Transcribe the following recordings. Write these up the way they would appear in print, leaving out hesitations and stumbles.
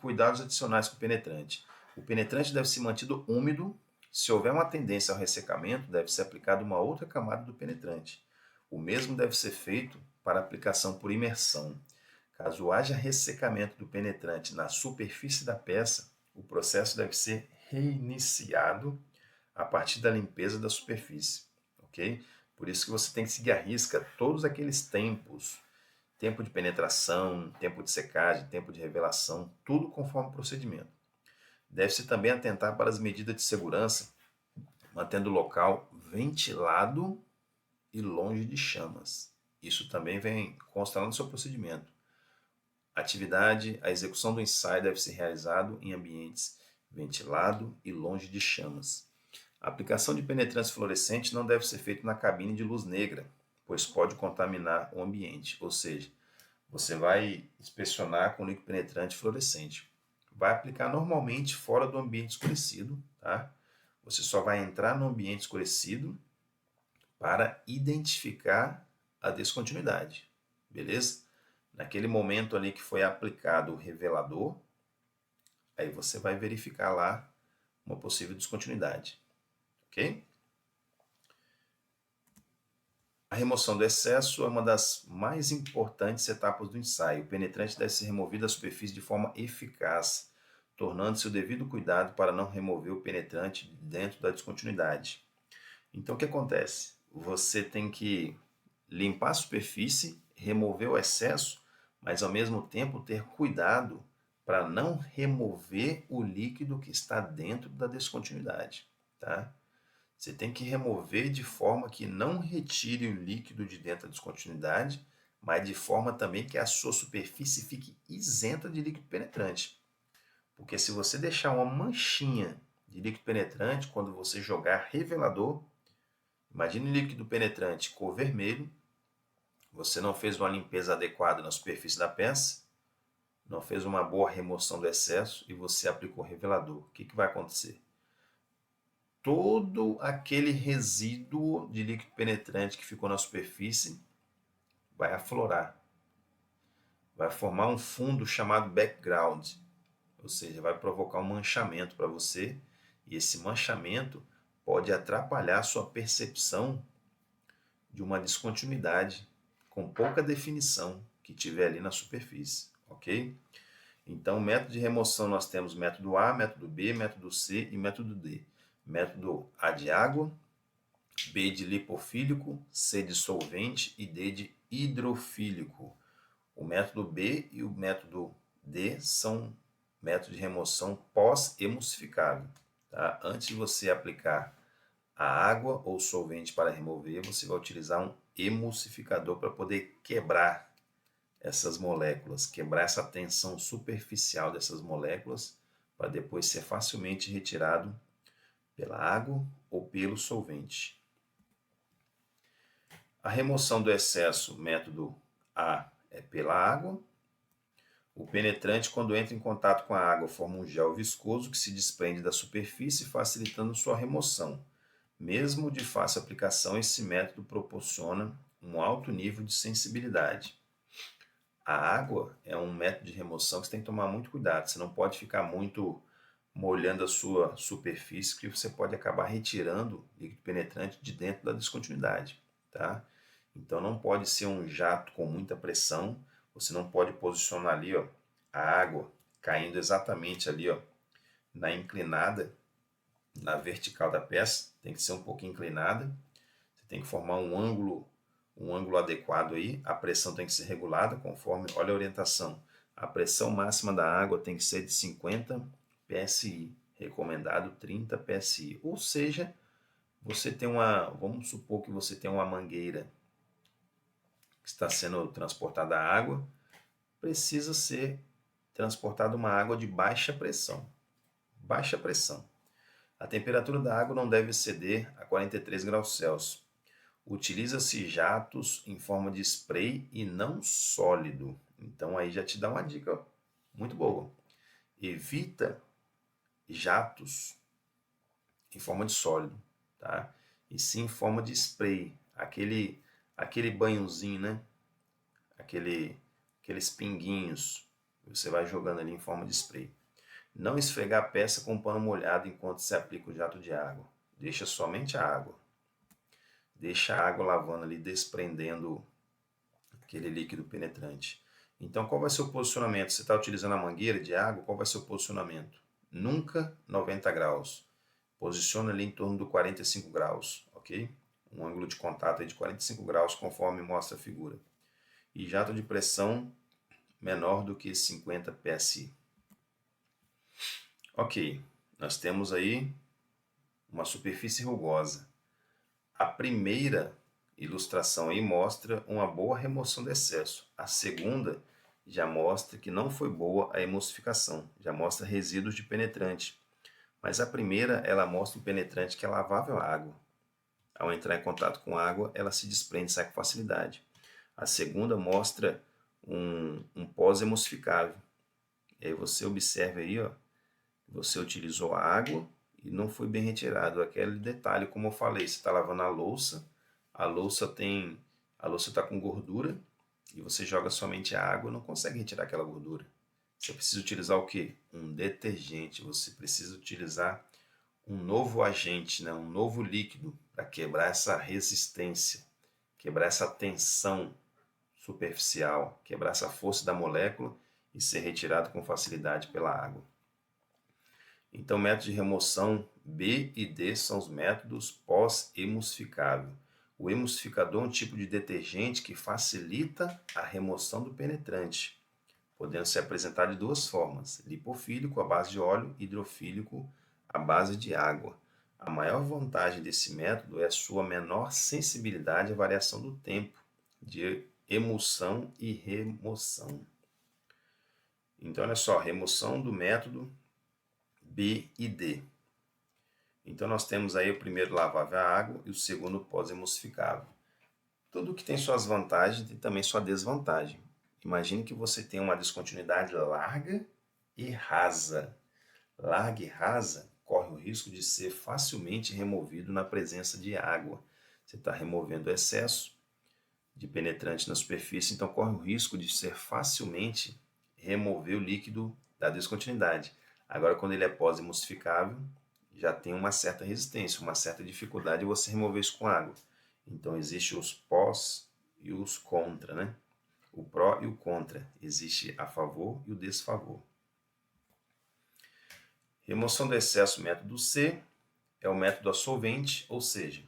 Cuidados adicionais com o penetrante. O penetrante deve ser mantido úmido. Se houver uma tendência ao ressecamento, deve ser aplicada uma outra camada do penetrante. O mesmo deve ser feito para aplicação por imersão. Caso haja ressecamento do penetrante na superfície da peça, o processo deve ser reiniciado a partir da limpeza da superfície, ok? Por isso que você tem que seguir à risca todos aqueles tempos, tempo de penetração, tempo de secagem, tempo de revelação, tudo conforme o procedimento. Deve-se também atentar para as medidas de segurança, mantendo o local ventilado e longe de chamas. Isso também vem constar no seu procedimento. A execução do ensaio deve ser realizado em ambientes ventilado e longe de chamas. A aplicação de penetrantes fluorescentes não deve ser feita na cabine de luz negra, pois pode contaminar o ambiente, ou seja, você vai inspecionar com líquido penetrante fluorescente. Vai aplicar normalmente fora do ambiente escurecido, tá? Você só vai entrar no ambiente escurecido para identificar a descontinuidade, beleza? Naquele momento ali que foi aplicado o revelador, aí você vai verificar lá uma possível descontinuidade, ok? A remoção do excesso é uma das mais importantes etapas do ensaio. O penetrante deve ser removido da superfície de forma eficaz, tornando-se o devido cuidado para não remover o penetrante dentro da descontinuidade. Então, o que acontece? Você tem que limpar a superfície, remover o excesso, mas ao mesmo tempo ter cuidado para não remover o líquido que está dentro da descontinuidade, tá? Você tem que remover de forma que não retire o líquido de dentro da descontinuidade, mas de forma também que a sua superfície fique isenta de líquido penetrante. Porque se você deixar uma manchinha de líquido penetrante, quando você jogar revelador, imagine líquido penetrante cor vermelho, você não fez uma limpeza adequada na superfície da peça, não fez uma boa remoção do excesso e você aplicou revelador. O que vai acontecer? Todo aquele resíduo de líquido penetrante que ficou na superfície vai aflorar, vai formar um fundo chamado background, ou seja, vai provocar um manchamento para você, e esse manchamento pode atrapalhar a sua percepção de uma descontinuidade com pouca definição que tiver ali na superfície, ok? Então, método de remoção nós temos método A, método B, método C e método D. Método A de água, B de lipofílico, C de solvente e D de hidrofílico. O método B e o método D são métodos de remoção pós-emulsificável. Tá? Antes de você aplicar a água ou solvente para remover, você vai utilizar um emulsificador para poder quebrar essas moléculas, quebrar essa tensão superficial dessas moléculas, para depois ser facilmente retirado pela água ou pelo solvente. A remoção do excesso, método A, é pela água. O penetrante, quando entra em contato com a água, forma um gel viscoso que se desprende da superfície, facilitando sua remoção. Mesmo de fácil aplicação, esse método proporciona um alto nível de sensibilidade. A água é um método de remoção que você tem que tomar muito cuidado. Você não pode ficar muito molhando a sua superfície, que você pode acabar retirando líquido penetrante de dentro da descontinuidade, tá? Então não pode ser um jato com muita pressão. Você não pode posicionar ali, ó, a água caindo exatamente ali, ó, na inclinada, na vertical da peça. Tem que ser um pouquinho inclinada. Você tem que formar um ângulo adequado aí. A pressão tem que ser regulada conforme, olha a orientação. A pressão máxima da água tem que ser de 50 PSI, recomendado 30 PSI. Ou seja, você tem vamos supor que você tem uma mangueira que está sendo transportada água, precisa ser transportada uma água de baixa pressão. Baixa pressão. A temperatura da água não deve exceder a 43 graus Celsius. Utiliza-se jatos em forma de spray e não sólido. Então aí já te dá uma dica muito boa. Evita jatos em forma de sólido, tá? E sim em forma de spray, aquele banhozinho, né? Aqueles pinguinhos Você vai jogando ali em forma de spray. Não esfregar a peça com pano molhado enquanto se aplica o jato de água. Deixa somente a água. Deixa a água lavando ali, desprendendo aquele líquido penetrante. Então, qual vai ser o posicionamento? Você está utilizando a mangueira de água, qual vai ser o posicionamento? Nunca 90 graus. Posiciona ali em torno do 45 graus, ok? Um ângulo de contato aí de 45 graus, conforme mostra a figura. E jato de pressão menor do que 50 psi. Ok, nós temos aí uma superfície rugosa. A primeira ilustração aí mostra uma boa remoção do excesso. A segunda já mostra que não foi boa a emulsificação, já mostra resíduos de penetrante. Mas a primeira, ela mostra um penetrante que é lavável à água. Ao entrar em contato com água, ela se desprende e sai com facilidade. A segunda mostra um pós-emulsificável. E aí você observa aí, ó, você utilizou a água e não foi bem retirado. Aquele detalhe, como eu falei, você está lavando a louça está com gordura e você joga somente a água, não consegue retirar aquela gordura. Você precisa utilizar o quê? Um detergente. Você precisa utilizar um novo agente, né? Um novo líquido para quebrar essa resistência, quebrar essa tensão superficial, quebrar essa força da molécula e ser retirado com facilidade pela água. Então, método de remoção B e D são os métodos pós-emulsificável. O emulsificador é um tipo de detergente que facilita a remoção do penetrante, podendo ser apresentado de duas formas: lipofílico à base de óleo, hidrofílico à base de água. A maior vantagem desse método é a sua menor sensibilidade à variação do tempo de emulsão e remoção. Então, olha só, remoção do método B e D. Então nós temos aí o primeiro lavável à água e o segundo pós-emulsificável. Tudo que tem suas vantagens tem também sua desvantagem. Imagine que você tem uma descontinuidade larga e rasa. Larga e rasa corre o risco de ser facilmente removido na presença de água. Você está removendo o excesso de penetrante na superfície, então corre o risco de ser facilmente remover o líquido da descontinuidade. Agora, quando ele é pós-emulsificável, já tem uma certa resistência, uma certa dificuldade de você remover isso com água. Então, existe os pós e os contra, né? O pró e o contra. Existe a favor e o desfavor. Remoção do excesso, método C, é o método solvente, ou seja,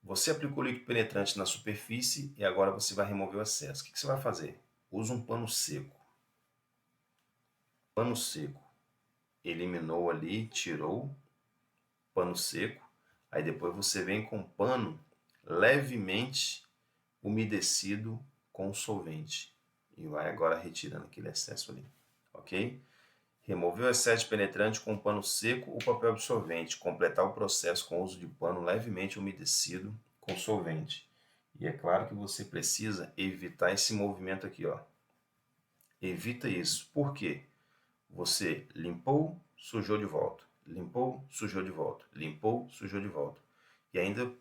você aplicou o líquido penetrante na superfície e agora você vai remover o excesso. O que você vai fazer? Usa um pano seco. Pano seco. Eliminou ali, tirou. Pano seco. Aí depois você vem com pano levemente umedecido com solvente. E vai agora retirando aquele excesso ali. Ok? Remover o excesso de penetrante com pano seco ou papel absorvente. Completar o processo com o uso de pano levemente umedecido com solvente. E é claro que você precisa evitar esse movimento aqui, ó. Evita isso. Por quê? Você limpou, sujou de volta. Limpou, sujou de volta. Limpou, sujou de volta. E ainda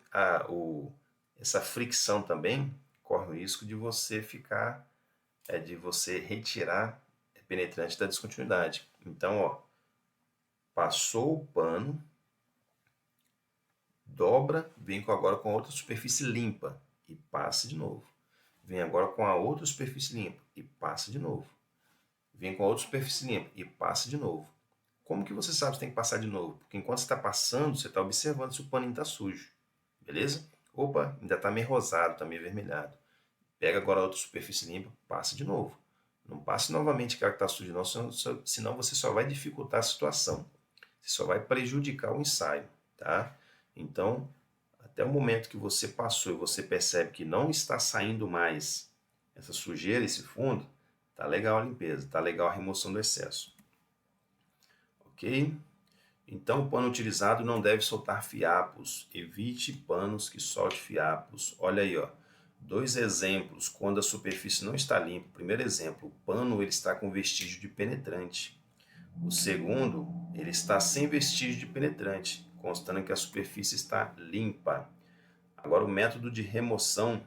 essa fricção também corre o risco de você de você retirar penetrante da descontinuidade. Então, ó, passou o pano, dobra, vem agora com a outra superfície limpa e passa de novo. Vem agora com a outra superfície limpa e passa de novo. Vem com a outra superfície limpa e passa de novo. Como que você sabe que tem que passar de novo? Porque enquanto você está passando, você está observando se o paninho está sujo. Beleza? Opa, ainda está meio rosado, está meio avermelhado. Pega agora a outra superfície limpa, passa de novo. Não passe novamente aquela que está suja, não, senão você só vai dificultar a situação. Você só vai prejudicar o ensaio, tá? Então, até o momento que você passou e você percebe que não está saindo mais essa sujeira, esse fundo, tá legal a limpeza, tá legal a remoção do excesso. Ok? Então, o pano utilizado não deve soltar fiapos. Evite panos que solte fiapos. Olha aí, ó. 2 exemplos quando a superfície não está limpa. Primeiro exemplo, o pano ele está com vestígio de penetrante. O segundo, ele está sem vestígio de penetrante, constando que a superfície está limpa. Agora, o método de remoção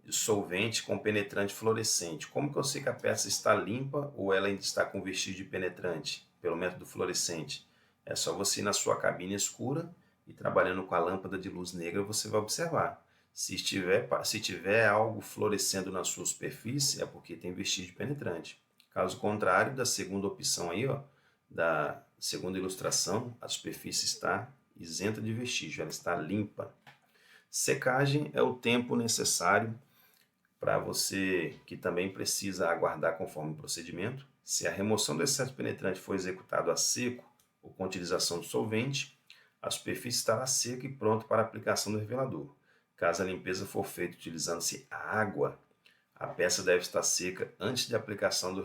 de solvente com penetrante fluorescente. Como que eu sei que a peça está limpa ou ela ainda está com vestígio de penetrante? Pelo método fluorescente. É só você ir na sua cabine escura e trabalhando com a lâmpada de luz negra, você vai observar. Se tiver algo fluorescendo na sua superfície, é porque tem vestígio penetrante. Caso contrário, da segunda opção aí, ó, da segunda ilustração, a superfície está isenta de vestígio, ela está limpa. Secagem é o tempo necessário para você que também precisa aguardar conforme o procedimento. Se a remoção do excesso penetrante for executada a seco ou com utilização de solvente, a superfície estará seca e pronta para a aplicação do revelador. Caso a limpeza for feita utilizando-se água, a peça deve estar seca antes de aplicação do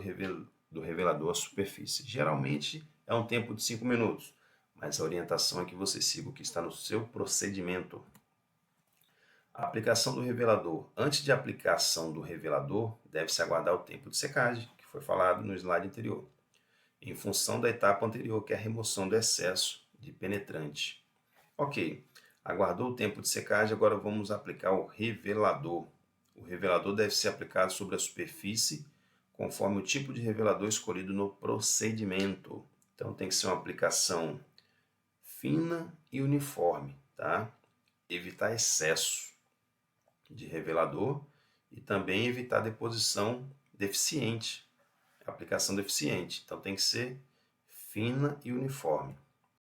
revelador à superfície. Geralmente é um tempo de 5 minutos, mas a orientação é que você siga o que está no seu procedimento. A aplicação do revelador. Antes de aplicação do revelador, deve-se aguardar o tempo de secagem, que foi falado no slide anterior, em função da etapa anterior, que é a remoção do excesso de penetrante. Ok, aguardou o tempo de secagem, agora vamos aplicar o revelador. O revelador deve ser aplicado sobre a superfície, conforme o tipo de revelador escolhido no procedimento. Então tem que ser uma aplicação fina e uniforme, tá? Evitar excesso de revelador e também evitar deposição deficiente, aplicação deficiente. Então tem que ser fina e uniforme.